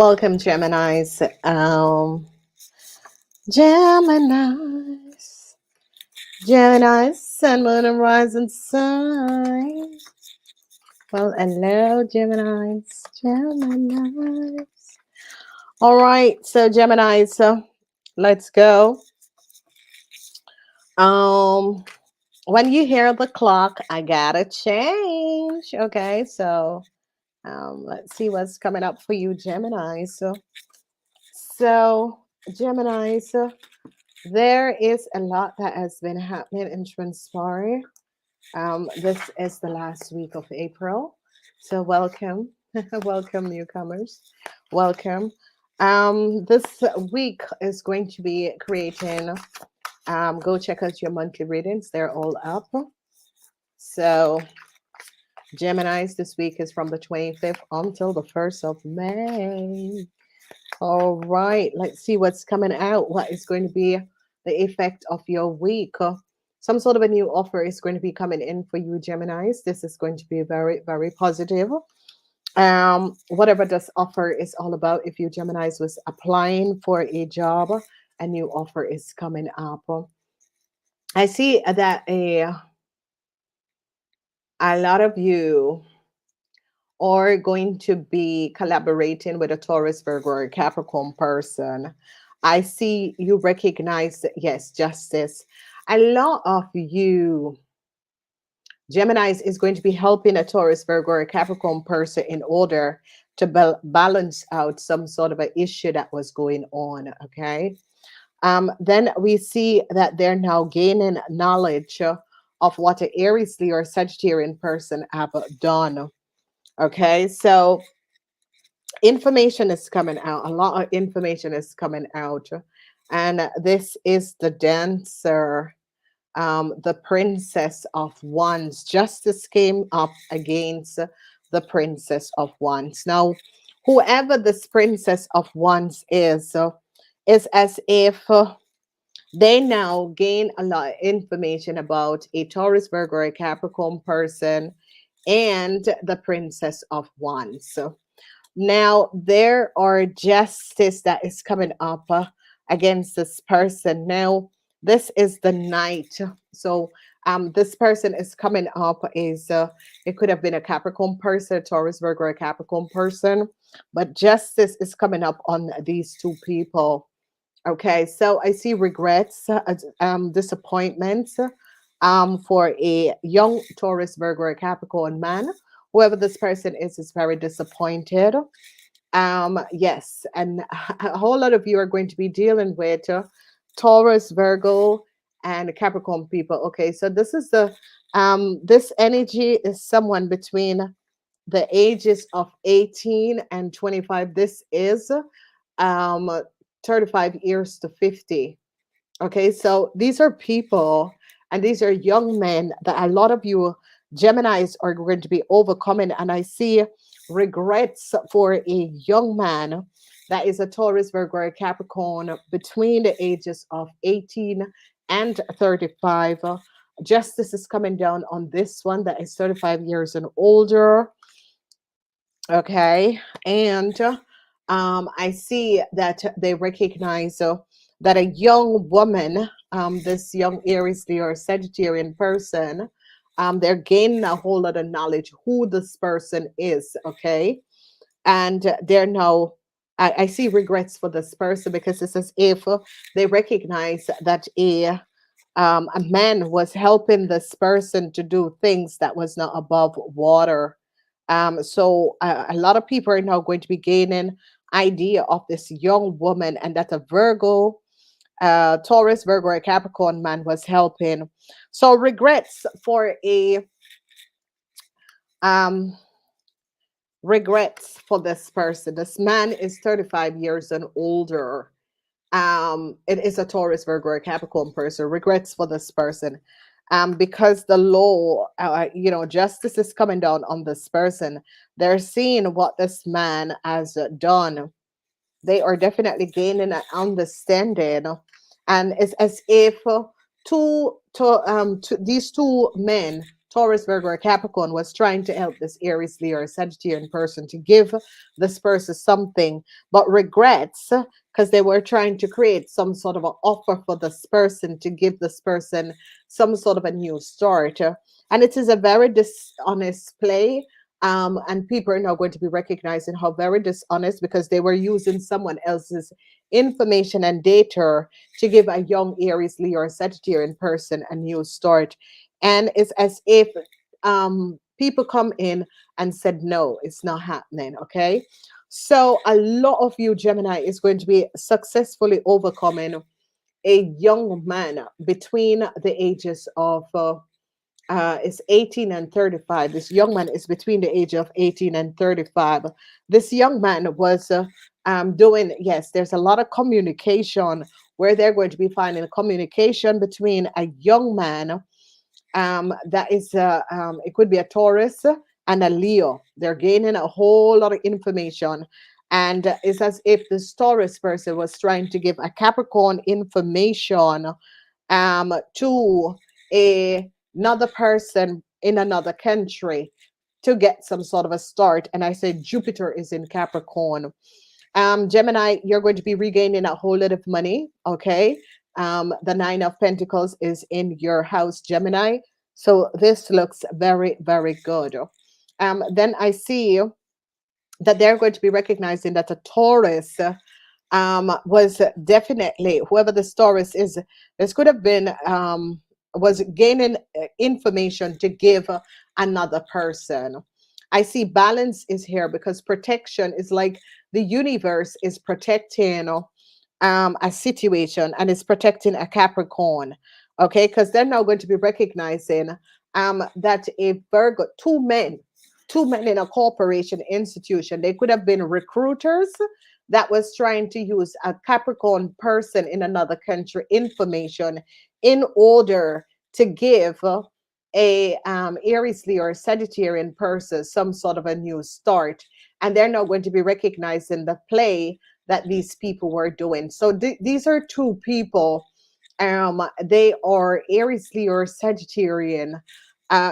Welcome, Geminis. Geminis. Geminis, Sun, Moon, and Rising Sign. Well, hello, Geminis. Geminis. All right, so Geminis, let's go. Um, when you hear the clock, I gotta change. Okay, so let's see what's coming up for you, Geminis. So Geminis. There is a lot that has been happening and transpiring. This is the last week of April. So welcome. Welcome, newcomers. Welcome. This week is going to be creating, go check out your monthly readings. They're all up. So Geminis, this week is from the 25th until the 1st of May. All right, let's see what's coming out. What is going to be the effect of your week? Some sort of a new offer is going to be coming in for you, Geminis. This is going to be very, very positive. Whatever this offer is all about, if you Geminis was applying for a job, a new offer is coming up. I see that a lot of you are going to be collaborating with a Taurus, Virgo, or a Capricorn person. I see you recognize that, yes, justice. A lot of you, Geminis, is going to be helping a Taurus, Virgo, or a Capricorn person in order to balance out some sort of an issue that was going on. Okay. Then we see that they're now gaining knowledge of what an Aries, Leo, or Sagittarian person have done. Okay, so information is coming out. A lot of information is coming out. And this is the dancer, the Princess of Wands. Justice came up against the Princess of Wands. Now, whoever this Princess of Wands is as if they now gain a lot of information about a Taurus, Virgo, or a Capricorn person and the Princess of Wands. So now there are justice that is coming up against this person. Now this is the night. So this person is coming up is it could have been a Capricorn person, a Taurus, Virgo, or a Capricorn person, but justice is coming up on these two people. Okay, so I see regrets, disappointments for a young Taurus, Virgo, or Capricorn man. Whoever this person is very disappointed. Yes, and a whole lot of you are going to be dealing with Taurus, Virgo, and Capricorn people. Okay, so this is the this energy is someone between the ages of 18 and 25. This is um 35 years to 50. Okay, so these are people and these are young men that a lot of you Geminis are going to be overcoming. And I see regrets for a young man that is a Taurus, Virgo, or Capricorn between the ages of 18 and 35. Justice is coming down on this one that is 35 years and older. Okay, and I see that they recognize that a young woman, this young Aries, Leo, or Sagittarian person, they're gaining a whole lot of knowledge who this person is. Okay, and they're now. I see regrets for this person because it's as if they recognize that a man was helping this person to do things that was not above water. So a lot of people are now going to be gaining idea of this young woman and that a Virgo, Taurus, Virgo, or Capricorn man was helping. So regrets for a um regrets for this person. This man is 35 years and older. It is a Taurus, Virgo, or Capricorn person. Regrets for this person. Because the law, justice is coming down on this person. They're seeing what this man has done. They are definitely gaining an understanding, and it's as if these two men, Taurus, Virgo, or Capricorn was trying to help this Aries, Leo, or Sagittarian person to give this person something, but regrets because they were trying to create some sort of an offer for this person to give this person some sort of a new start. And it is a very dishonest play. And people are now going to be recognizing how very dishonest because they were using someone else's information and data to give a young Aries, Leo, or Sagittarian person a new start. And it's as if people come in and said, no, it's not happening. Okay. So a lot of you, Gemini, is going to be successfully overcoming a young man between the ages of is 18 and 35. This young man is between the age of 18 and 35. This young man was doing, yes, there's a lot of communication where they're going to be finding communication between a young man that is, it could be a Taurus and a Leo. They're gaining a whole lot of information. And it's as if the Taurus person was trying to give a Capricorn information to another person in another country to get some sort of a start. And I said Jupiter is in Capricorn. Gemini, you're going to be regaining a whole lot of money. Okay. The Nine of Pentacles is in your house, Gemini. So this looks very, very good. Then I see that they're going to be recognizing that a Taurus was definitely whoever the Taurus is. This could have been was gaining information to give another person. I see balance is here because protection is like the universe is protecting a situation and is protecting a Capricorn. Okay, because they're now going to be recognizing that a Virgo, two men in a corporation institution, they could have been recruiters that was trying to use a Capricorn person in another country information in order to give a Aries, Leo, or Sagittarian person some sort of a new start. And they're now going to be recognizing the play that these people were doing. So these are two people. They are Aries, Leo, or Sagittarian.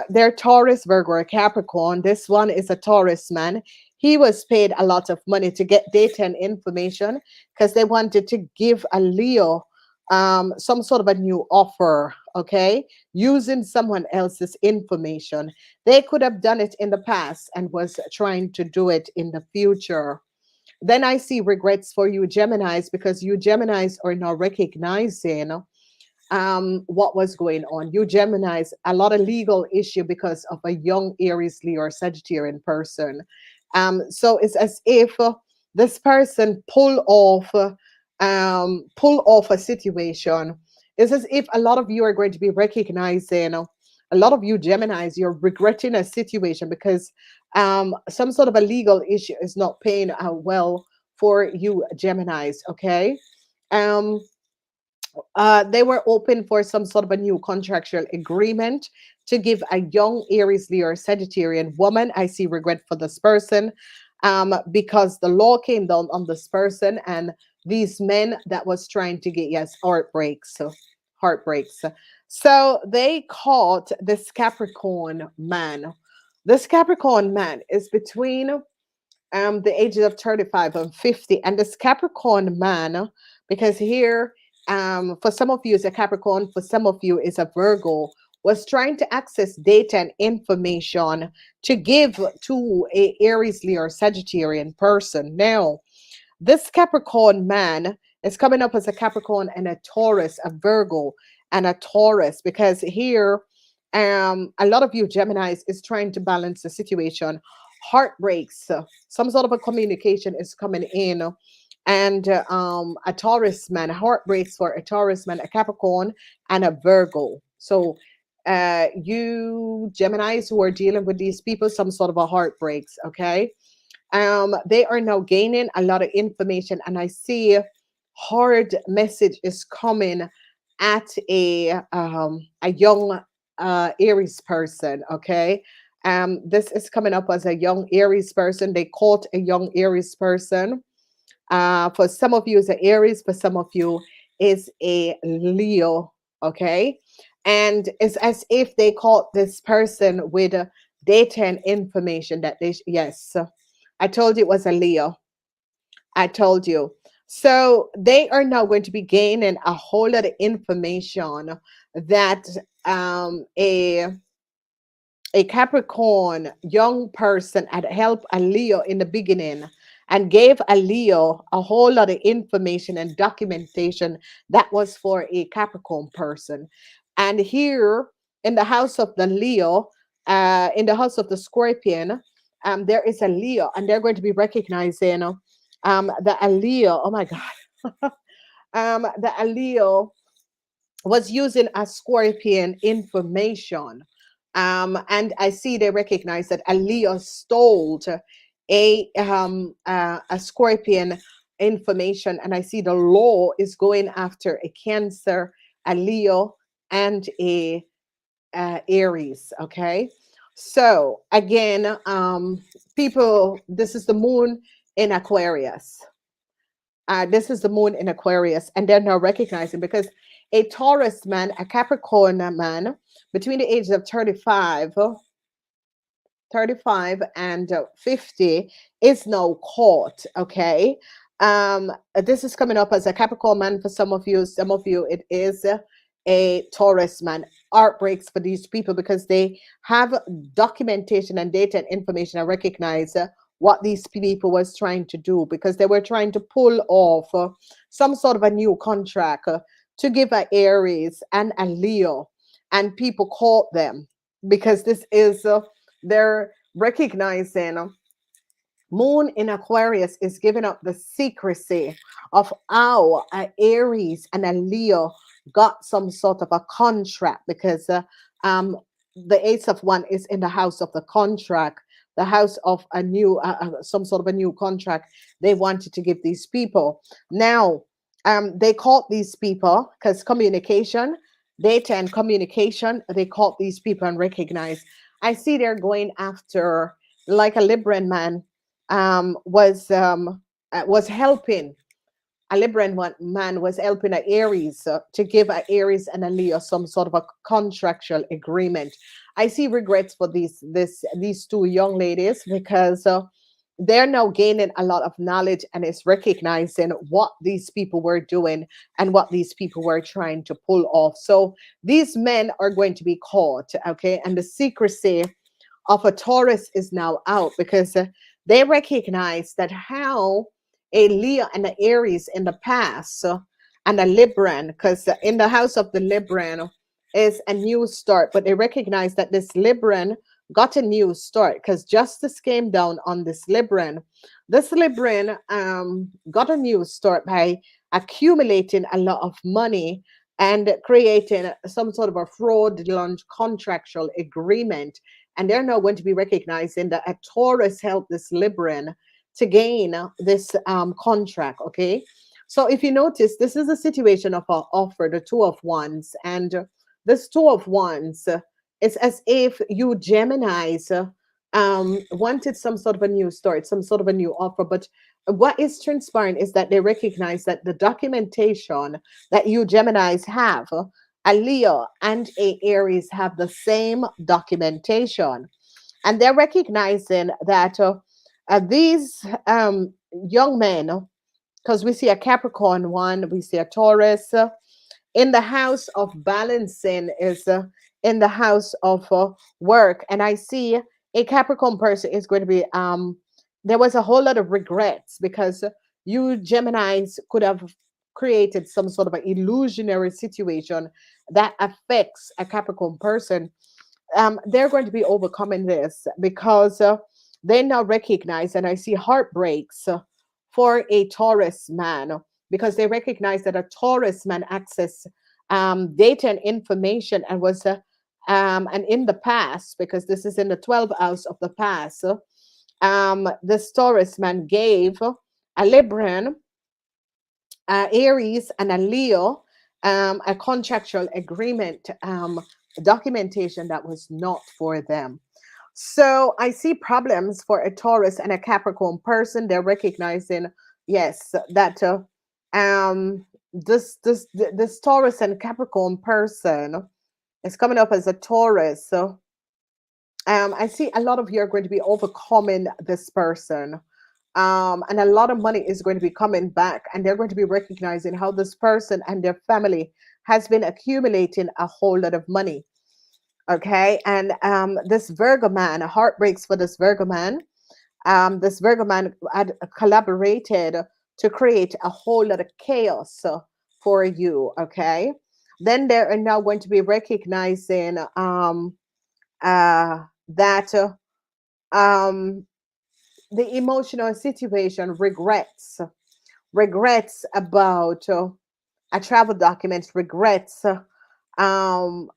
They're Taurus, Virgo, or Capricorn. This one is a Taurus man. He was paid a lot of money to get data and information because they wanted to give a Leo some sort of a new offer, okay, using someone else's information. They could have done it in the past and was trying to do it in the future. Then I see regrets for you Geminis because you Geminis are now recognizing what was going on. You Geminis, a lot of legal issue because of a young Aries, Leo, or Sagittarian person. So it's as if this person pull off a situation. It's as if a lot of you are going to be recognizing, a lot of you Geminis, you're regretting a situation because some sort of a legal issue is not paying well for you Geminis. Okay. Um, they were open for some sort of a new contractual agreement to give a young Aries, Leo, or Sagittarian woman. I see regret for this person because the law came down on this person and these men that was trying to get, yes, heartbreaks. So heartbreaks. So they caught this Capricorn man. This Capricorn man is between the ages of 35 and 50. And this Capricorn man, because here, for some of you is a Capricorn, for some of you is a Virgo, was trying to access data and information to give to a Aries, Leo, or Sagittarian person. Now, this Capricorn man is coming up as a Capricorn and a Taurus, a Virgo and a Taurus, because here, a lot of you Geminis is trying to balance the situation. Heartbreaks, some sort of a communication is coming in, and a Taurus man, heartbreaks for a Taurus man, a Capricorn, and a Virgo. So, you Geminis who are dealing with these people, some sort of a heartbreaks, okay? They are now gaining a lot of information, and I see hard message is coming at a young Aries person. Okay, this is coming up as a young Aries person. They caught a young Aries person. For some of you is a Aries, for some of you is a Leo. Okay, And it's as if they caught this person with data and information that yes, I told you it was a Leo. I told you. So they are now going to be gaining a whole lot of information that a Capricorn young person had helped a Leo in the beginning and gave a Leo a whole lot of information and documentation that was for a Capricorn person. And here in the house of the Leo, in the house of the Scorpion, there is a Leo, and they're going to be recognizing the Leo. Oh my God. The Leo was using a scorpion information. And I see they recognize that a Leo stole a scorpion information, and I see the law is going after a Cancer, a Leo, and a Aries. Okay, so again, people, this is the moon in Aquarius. This is the moon in Aquarius, and they're now recognizing because a Taurus man, a Capricorn man, between the ages of 35 and 50 is now caught. Okay. This is coming up as a Capricorn man for some of you. Some of you, it is a Taurus man. Heartbreaks for these people because they have documentation and data and information. I recognize what these people was trying to do because they were trying to pull off some sort of a new contract to give a Aries and a Leo, and people caught them because this is they're recognizing moon in Aquarius is giving up the secrecy of how a Aries and a Leo got some sort of a contract because um, the Ace of One is in the house of the contract, the house of a new, some sort of a new contract they wanted to give these people. Now, they caught these people because communication, data and communication, they caught these people and recognized. I see they're going after like a Libran man was helping a Libran man was helping a Aries to give a Aries and a Leo some sort of a contractual agreement. I see regrets for these two young ladies because they're now gaining a lot of knowledge and it's recognizing what these people were doing and what these people were trying to pull off. So these men are going to be caught, okay? And the secrecy of a Taurus is now out because they recognize that how a Leo and an Aries in the past and a Libran, because in the house of the Libran is a new start, but they recognize that this Libran got a new start because justice came down on this Libran. This Libran got a new start by accumulating a lot of money and creating some sort of a fraudulent contractual agreement, and they're now going to be recognizing that a Taurus helped this Libran to gain this contract. Okay, so if you notice, this is a situation of an offer, the Two of Wands, and this Two of Wands, it's as if you Gemini's wanted some sort of a new start, some sort of a new offer, but what is transpiring is that they recognize that the documentation that you Geminis have, a Leo and a Aries have the same documentation. And they're recognizing that these young men, because we see a Capricorn one, we see a Taurus, in the house of balancing is in the house of work. And I see a Capricorn person is going to be, there was a whole lot of regrets because you Geminis could have created some sort of an illusionary situation that affects a Capricorn person. They're going to be overcoming this because they now recognize, and I see heartbreaks for a Taurus man because they recognize that a Taurus man access data and information and was and in the past, because this is in the 12th house of the past, this Taurus man gave a Libran, Aries, and a Leo a contractual agreement documentation that was not for them. So I see problems for a Taurus and a Capricorn person. They're recognizing, yes, that this Taurus and Capricorn person. It's coming up as a Taurus. So I see a lot of you are going to be overcoming this person. And a lot of money is going to be coming back, and they're going to be recognizing how this person and their family has been accumulating a whole lot of money. Okay. And this Virgo man, heartbreaks for this Virgo man. This Virgo man had collaborated to create a whole lot of chaos for you. Okay. Then they are now going to be recognizing that um, the emotional situation, regrets about a travel document, regrets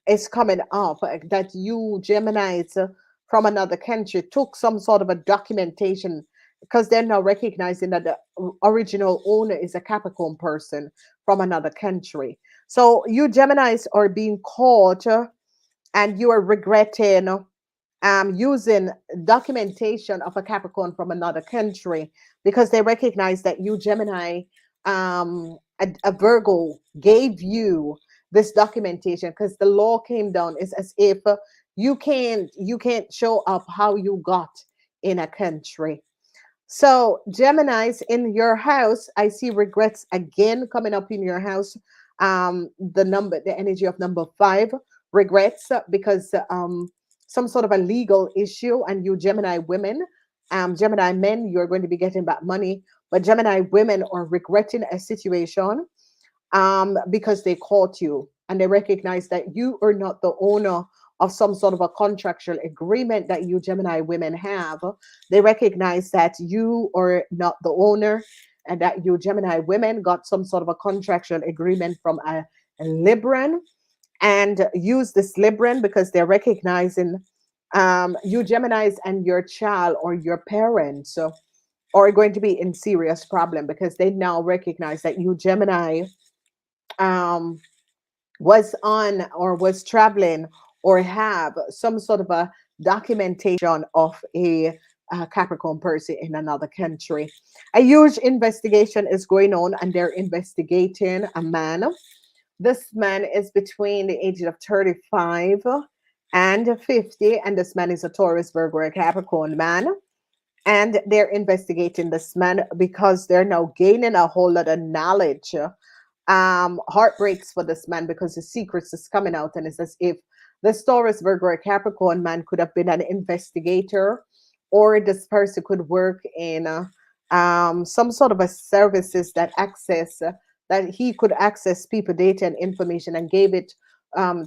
is coming up that you Geminis from another country took some sort of a documentation, because they're now recognizing that the original owner is a Capricorn person from another country. So you Geminis are being caught and you are regretting using documentation of a Capricorn from another country, because they recognize that you Gemini, a Virgo, gave you this documentation, because the law came down. It's as if you can't show up how you got in a country. So, Geminis, in your house, I see regrets again coming up in your house. The energy of number five, regrets because some sort of a legal issue, and you Gemini women, Gemini men, you're going to be getting back money, but Gemini women are regretting a situation because they caught you and they recognize that you are not the owner of some sort of a contractual agreement that you Gemini women have. They recognize that you are not the owner, and that you Gemini women got some sort of a contractual agreement from a Libran, and use this Libran because they're recognizing you Geminis and your child or your parents are going to be in serious problem, because they now recognize that you Gemini um, was on or was traveling or have some sort of a documentation of a Capricorn person in another country. A huge investigation is going on, and they're investigating a man. This man is between the ages of 35 and 50, and this man is a Taurus, Virgo, or Capricorn man. And they're investigating this man because they're now gaining a whole lot of knowledge. Heartbreaks for this man because his secrets is coming out, and it's as if the Taurus, Virgo, or Capricorn man could have been an investigator, or this person could work in some sort of a services that access that he could access people data and information, and gave it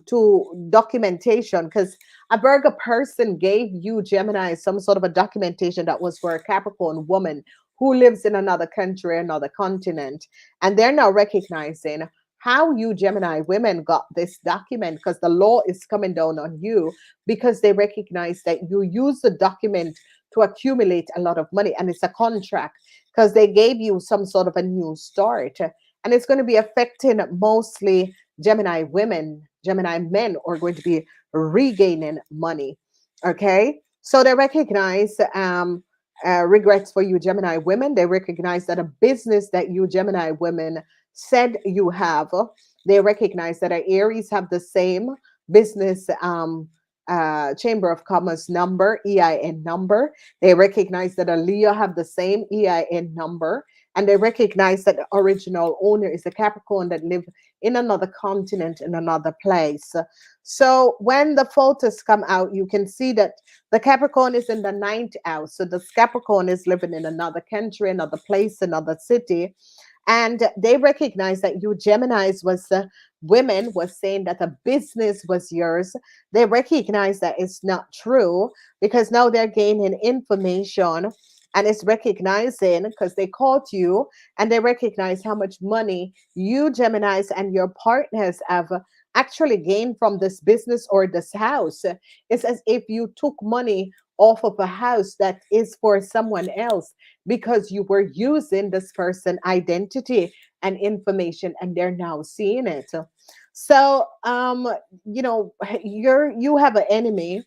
to documentation, because a Virgo person gave you Gemini some sort of a documentation that was for a Capricorn woman who lives in another country, another continent. And they're now recognizing how you Gemini women got this document, because the law is coming down on you, because they recognize that you use the document to accumulate a lot of money, and it's a contract, because they gave you some sort of a new start. And it's going to be affecting mostly Gemini women. Gemini men are going to be regaining money. Okay. So they recognize regrets for you Gemini women. They recognize that a business that you Gemini women said you have, they recognize that Aries have the same business Chamber of Commerce number, EIN number. They recognize that a Leo have the same EIN number, and they recognize that the original owner is a Capricorn that live in another continent, in another place. So when the photos come out, you can see that the Capricorn is in the ninth house. So the Capricorn is living in another country, another place, another city. And they recognize that you Geminis was women was saying that a business was yours. They recognize that it's not true, because now they're gaining information, and it's recognizing because they caught you, and they recognize how much money you Geminis and your partners have actually gained from this business or this house. It's as if you took money off of a house that is for someone else, because you were using this person identity and information, and they're now seeing it. So you have an enemy,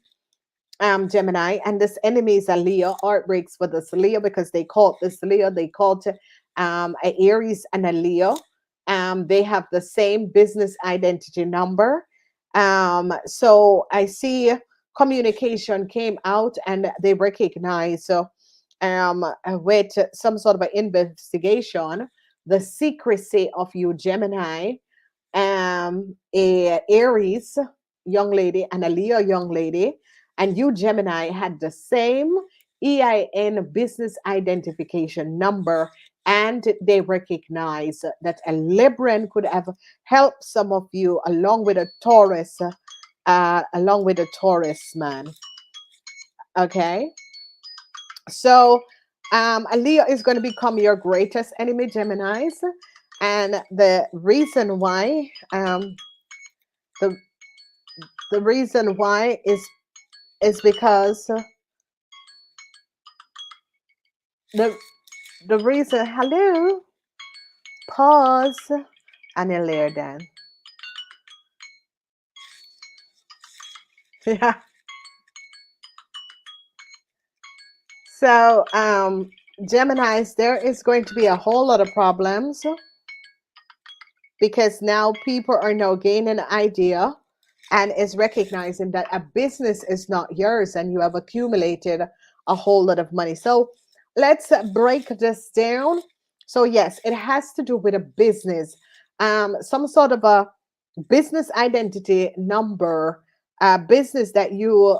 Gemini, and this enemy is a Leo. Art breaks for this Leo, because they called this Leo, they called a Aries and a Leo. They have the same business identity number. So I see communication came out and they recognize with some sort of an investigation the secrecy of you, Gemini, a Aries young lady and a Leo young lady, and you Gemini had the same EIN business identification number, and they recognize that a Libran could have helped some of you along with a Taurus man. Okay, so a Leo is going to become your greatest enemy, Geminis, and the the reason why is because the the reason hello pause and a layer down. Yeah. So Geminis, there is going to be a whole lot of problems because now people are now gaining an idea and is recognizing that a business is not yours and you have accumulated a whole lot of money. So let's break this down. So yes, it has to do with a business, some sort of a business identity number, business that you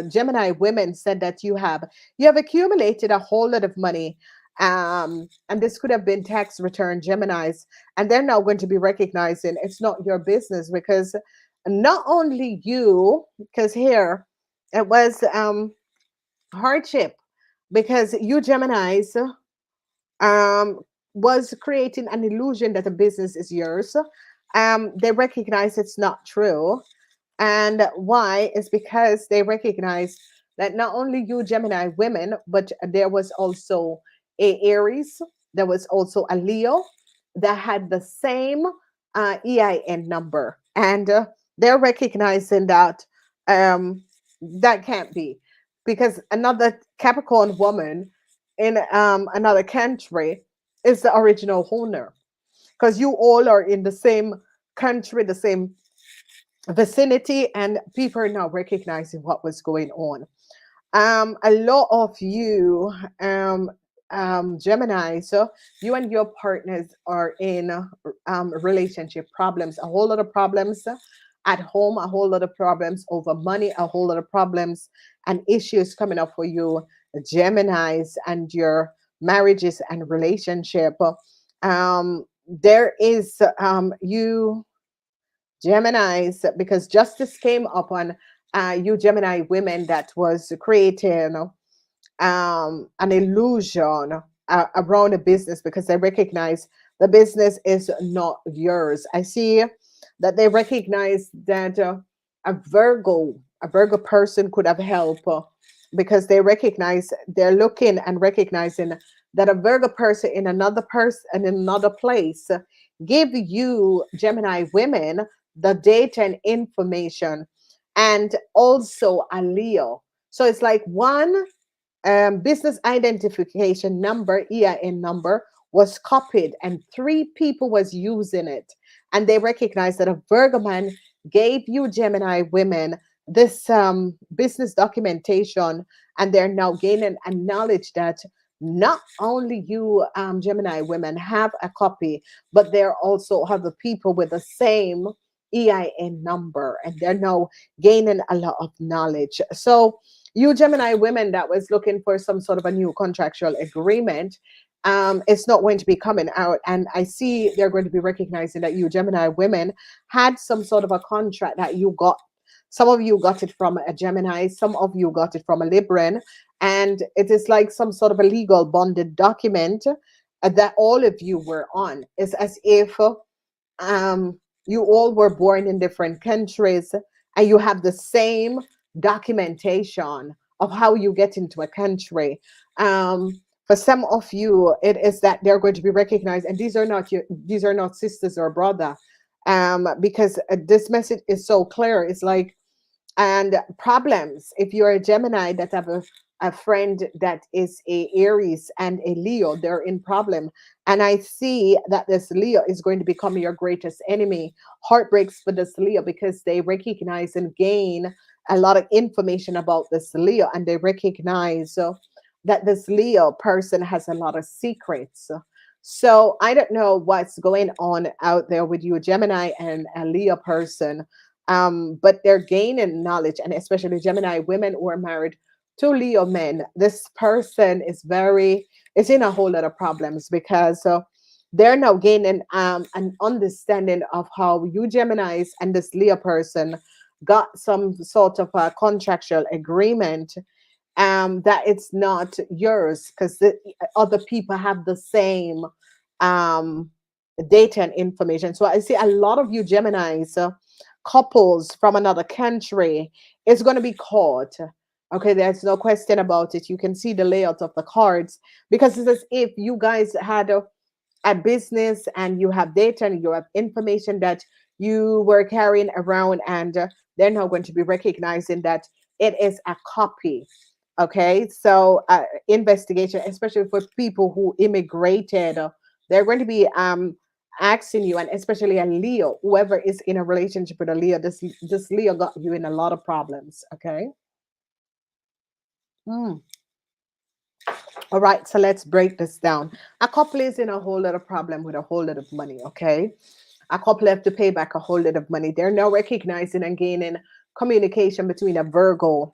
Gemini women said that you have accumulated a whole lot of money, and this could have been tax return Geminis, and they're now going to be recognizing it's not your business because not only you, because here it was hardship because you Geminis um, was creating an illusion that a business is yours. They recognize it's not true. And why is because they recognize that not only you Gemini women, but there was also a Aries, there was also a Leo that had the same EIN number. And they're recognizing that that can't be because another Capricorn woman in another country is the original owner because you all are in the same country, the same vicinity, and people are now recognizing what was going on. A lot of you, Gemini, so you and your partners are in relationship problems, a whole lot of problems at home, a whole lot of problems over money, a whole lot of problems and issues coming up for you, Geminis, and your marriages and relationship. There is you Geminis, because justice came upon you Gemini women that was creating an illusion around a business because they recognize the business is not yours. I see that they recognize that a Virgo person could have helped because they recognize they're looking and recognizing that a Virgo person in another place give you Gemini women the data and information, and also a Leo. So it's like one business identification number, EIN number, was copied and three people was using it. And they recognized that a Virgo man gave you Gemini women this business documentation, and they're now gaining a knowledge that not only you Gemini women have a copy, but there also other people with the same EIN number, and they're now gaining a lot of knowledge. So you Gemini women that was looking for some sort of a new contractual agreement, it's not going to be coming out. And I see they're going to be recognizing that you Gemini women had some sort of a contract that you got. Some of you got it from a Gemini, some of you got it from a Libran, and it is like some sort of a legal bonded document that all of you were on. It's as if you all were born in different countries and you have the same documentation of how you get into a country. For some of you, it is that they're going to be recognized, and these are not sisters or brother, because this message is so clear. It's like and problems. If you're a Gemini that have a friend that is a Aries and a Leo, they're in problem. And I see that this Leo is going to become your greatest enemy. Heartbreaks for this Leo because they recognize and gain a lot of information about this Leo, and they recognize that this Leo person has a lot of secrets. So I don't know what's going on out there with you, Gemini and a Leo person, but they're gaining knowledge, and especially Gemini women who are married to Leo men. This person is in a whole lot of problems because they're now gaining an understanding of how you Geminis and this Leo person got some sort of a contractual agreement, that it's not yours because the other people have the same um, data and information. So I see a lot of you Geminis, couples from another country, is going to be caught. Okay, there's no question about it. You can see the layout of the cards because it's as if you guys had a business and you have data and you have information that you were carrying around, and they're now going to be recognizing that it is a copy. Okay, so investigation, especially for people who immigrated, they're going to be asking you, and especially a Leo, whoever is in a relationship with a Leo, this Leo got you in a lot of problems. Okay. Hmm. All right, so let's break this down. A couple is in a whole lot of problem with a whole lot of money. Okay, a couple have to pay back a whole lot of money. They're now recognizing and gaining communication between a Virgo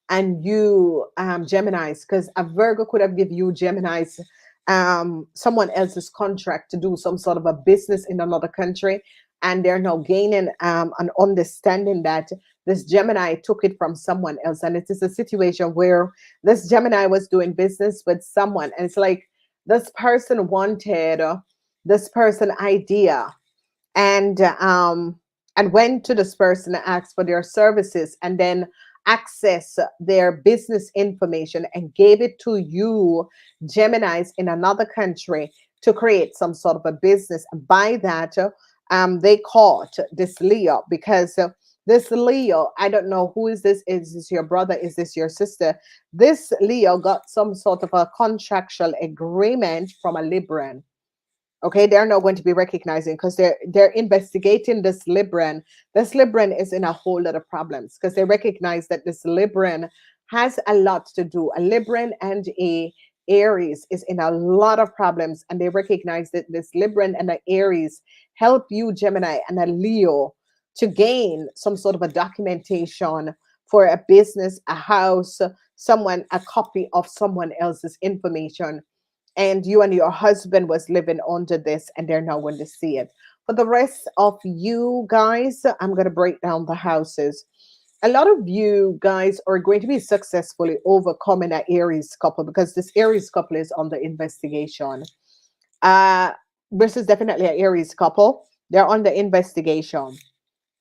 and you Geminis, because a Virgo could have given you Geminis someone else's contract to do some sort of a business in another country, and they're now gaining an understanding that this Gemini took it from someone else, and it is a situation where this Gemini was doing business with someone, and it's like this person wanted this person idea, and went to this person and asked for their services, and then access their business information and gave it to you Geminis in another country to create some sort of a business. And by that they caught this Leo because this Leo, I don't know who is this your brother, is this your sister? This Leo got some sort of a contractual agreement from a Libran. Okay, they're not going to be recognizing because they're investigating this Libran. This Libran is in a whole lot of problems because they recognize that this Libran has a lot to do. A Libran and a Aries is in a lot of problems, and they recognize that this Libran and the Aries help you Gemini and a Leo to gain some sort of a documentation for a business, a house, someone, a copy of someone else's information, and you and your husband was living under this, and they're now going to see it. For the rest of you guys, I'm going to break down the houses. A lot of you guys are going to be successfully overcoming an Aries couple because this Aries couple is under investigation. uh this is definitely an Aries couple. They're under investigation.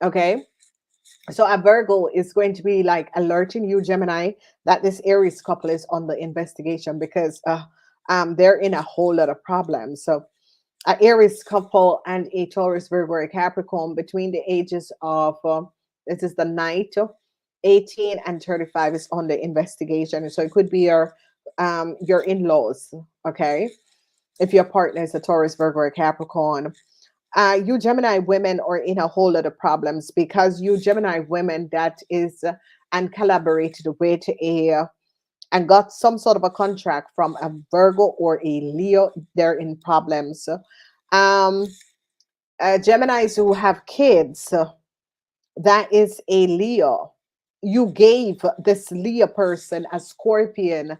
Okay, so a Virgo is going to be like alerting you, Gemini, that this Aries couple is on the investigation because they're in a whole lot of problems. So a Aries couple and a Taurus, Virgo, or Capricorn between the ages of this is the night 18 and 35 is on the investigation. So it could be your in-laws. Okay, if your partner is a Taurus, Virgo, or Capricorn. You Gemini women are in a whole lot of problems because you Gemini women that is and collaborated with a and got some sort of a contract from a Virgo or a Leo, they're in problems. Um, Geminis who have kids, that is a Leo. You gave this Leo person a Scorpion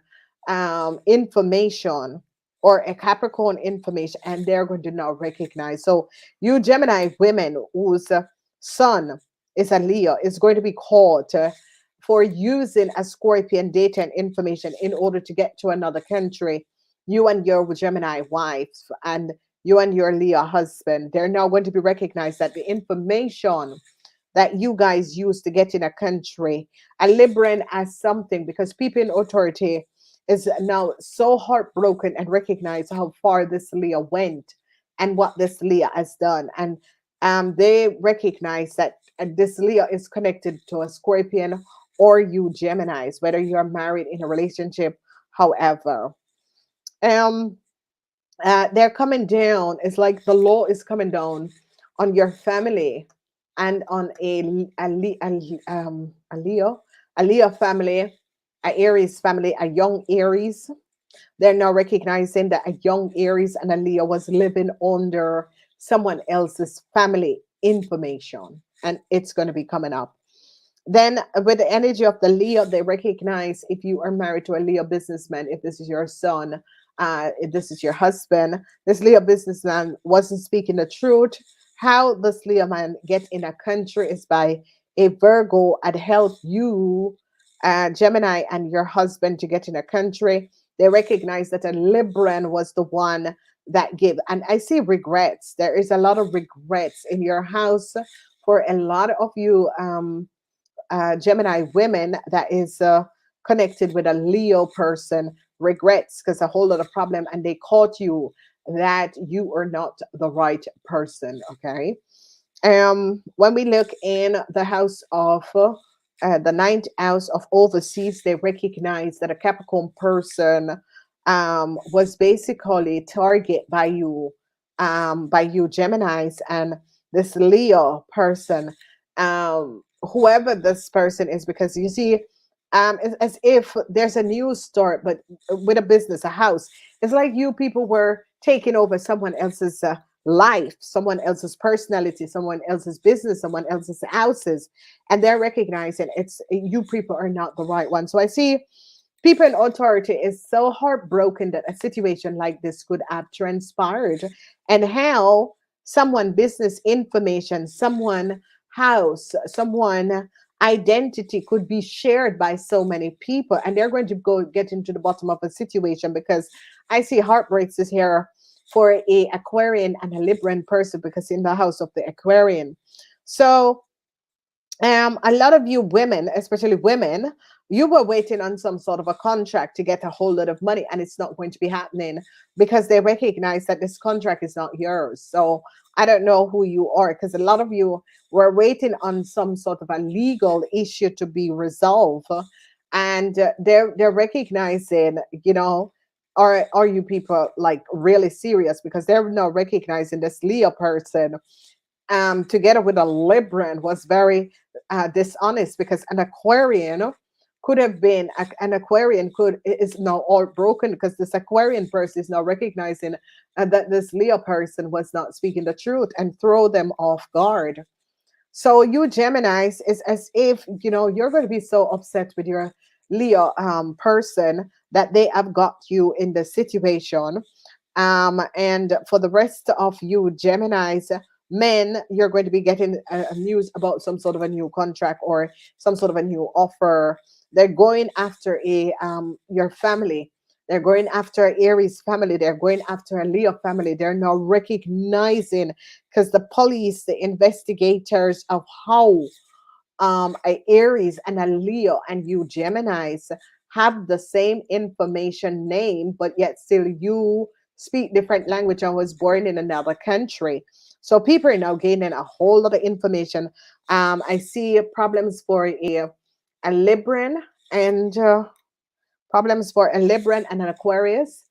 information or a Capricorn information, and they're going to now recognize. So, you Gemini women whose son is a Leo is going to be caught for using a Scorpion data and information in order to get to another country. You and your Gemini wife and you and your Leo husband, they're now going to be recognized that the information that you guys use to get in a country, a Libran as something, because people in authority is now so heartbroken and recognize how far this Leah went and what this Leah has done. And they recognize that this Leah is connected to a Scorpion or you Geminis, whether you're married in a relationship, however. Um, they're coming down. It's like the law is coming down on your family and on a Leo family, a Aries family, a young Aries. They're now recognizing that a young Aries and a Leo was living under someone else's family information, and it's going to be coming up. Then, with the energy of the Leo, they recognize if you are married to a Leo businessman, if this is your son, if this is your husband, this Leo businessman wasn't speaking the truth. How this Leo man get in a country is by a Virgo had helped you, Gemini, and your husband to get in a country. They recognize that a Libran was the one that gave. And I see regrets. There is a lot of regrets in your house for a lot of you. Gemini women that is connected with a Leo person regrets because a whole lot of problem and they caught you that you are not the right person. Okay. When we look in the house of the ninth house of overseas, they recognize that a Capricorn person was basically target by you Geminis, and this Leo person, whoever this person is, because you see, it's as if there's a new start, but with a business, a house. It's like you people were taking over someone else's life, someone else's personality, someone else's business, someone else's houses, and they're recognizing it's you people are not the right one. So I see people in authority is so heartbroken that a situation like this could have transpired, and how someone business information, someone house, someone identity could be shared by so many people, and they're going to go get into the bottom of a situation, because I see heartbreaks is here for a Aquarian and a Libran person, because in the house of the Aquarian. So a lot of you women, especially women, you were waiting on some sort of a contract to get a whole lot of money, and it's not going to be happening because they recognize that this contract is not yours. So I don't know who you are, because a lot of you were waiting on some sort of a legal issue to be resolved, and they're recognizing, are you people like really serious? Because they're now recognizing this Leo person together with a Libran was very dishonest, because an Aquarian could have been an Aquarian could is now all broken, because this Aquarian person is now recognizing that this Leo person was not speaking the truth and throw them off guard. So you Geminis is as if you're going to be so upset with your Leo person that they have got you in the situation. And for the rest of you Geminis, men, you're going to be getting news about some sort of a new contract or some sort of a new offer. They're going after a your family. They're going after Aries family. They're going after a Leo family. They're now recognizing, because the police, the investigators of how a Aries and a Leo and you Geminis have the same information name, but yet still you speak different language and was born in another country. So people are now gaining a whole lot of information. I see problems for a Libran and problems for a Libran and an Aquarius,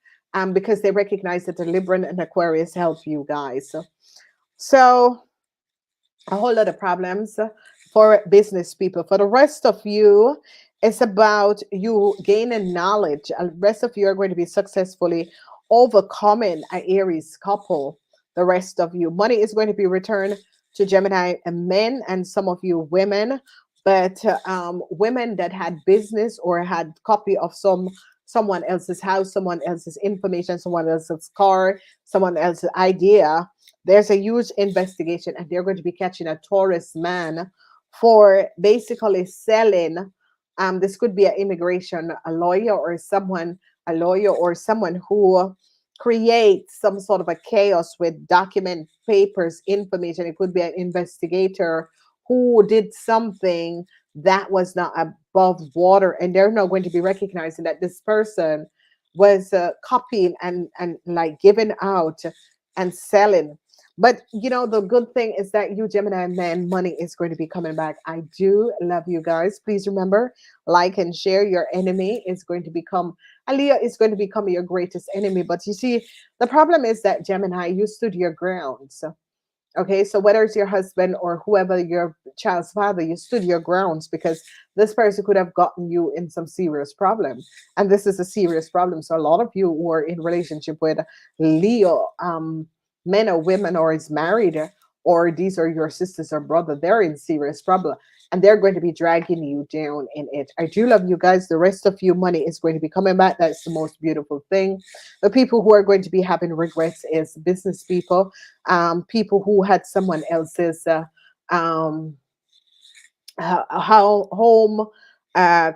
because they recognize that the Libran and Aquarius help you guys. So a whole lot of problems for business people. For the rest of you, it's about you gaining knowledge. The rest of you are going to be successfully overcoming a Aries couple. The rest of you, money is going to be returned to Gemini and men, and some of you women. But women that had business or had copy of someone else's house, someone else's information, someone else's car, someone else's idea, there's a huge investigation, and they're going to be catching a Taurus man for basically selling. This could be an immigration, a lawyer or someone who creates some sort of a chaos with document, papers, information. It could be an investigator who did something that was not above water, and they're not going to be recognizing that this person was copying and like giving out and selling. But the good thing is that you Gemini men, money is going to be coming back. I do love you guys. Please remember, like and share. Your enemy is going to become Aliyah is going to become your greatest enemy. But you see, the problem is that Gemini, you stood your ground. So okay, so whether it's your husband or whoever your child's father, you stood your grounds because this person could have gotten you in some serious problem, and this is a serious problem. So a lot of you who are in relationship with Leo, men or women, or is married, or these are your sisters or brother, they're in serious trouble, and they're going to be dragging you down in it. I do love you guys. The rest of you, money is going to be coming back. That's the most beautiful thing. The people who are going to be having regrets is business people, people who had someone else's um, home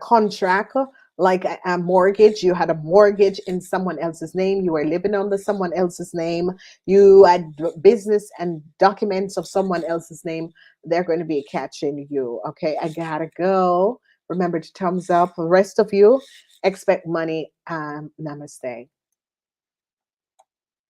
contract, like a mortgage. You had a mortgage in someone else's name. You were living under someone else's name. You had business and documents of someone else's name. They're going to be catching you. Okay, I gotta go. Remember to thumbs up. The rest of you, expect money. Namaste.